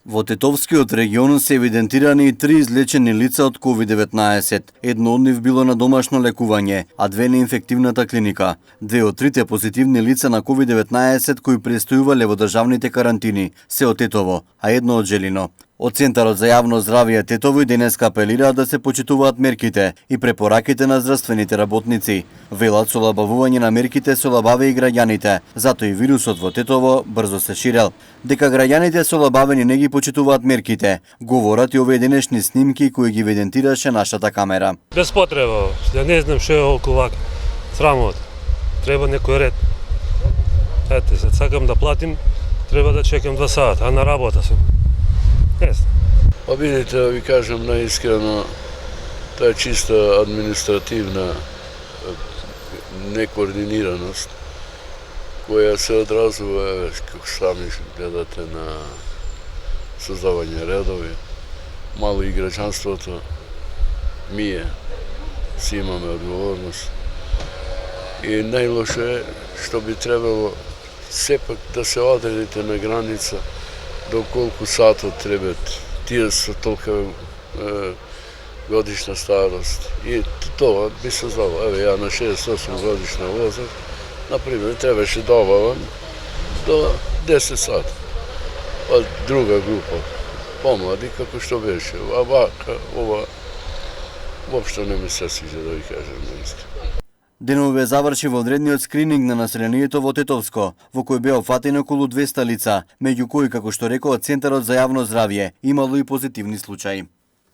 Во Тетовскиот регион се евидентирани 3 излечени лица од COVID-19. Едно од нив било на домашно лекување, а 2 на инфективната клиника. 2 од 3 позитивни лица на COVID-19 кои престојувале во државните карантини се од Тетово, а едно од Желино. Од Центарот за јавно здравје Тетово и денеска апелираат да се почитуваат мерките и препораките на здравствените работници. Велат со олабавување на мерките се олабаве и граѓаните, затоа и вирусот во Тетово брзо се ширел. Дека граѓаните се олабавени не ги почитуваат мерките, говорат и овие денешни снимки кои ги евидентираше нашата камера. Без потреба, ја не знам што е околу вака. Срамот. Треба некој ред. Ете, се сакам да платим, треба да чекам 2 сата, а на работа сум. Па видите, да ви кажам наискрено, таа чиста административна некоординираност, која се одразува, како сами гледате, на создавање редови. Мало и граѓанството, ние си имаме одговорност. И најлошо е што би требало сепак да се одредите на граница до колку сатот требат тие со толка годишна старост. И тоа би се знало. Еве, ја на 68 годишна возраст, например, требаше да обавам до 10 сата. Од друга група, помлади, како што беше. А вака, ова, воопшто не ми се свиѓа, да ви кажам наистина. Денове заврши во одредниот скрининг на населението во Тетовско, во кој беа опфатени околу 200 лица, меѓу кои, како што рекоа Центарот за јавно здравје, имало и позитивни случаи.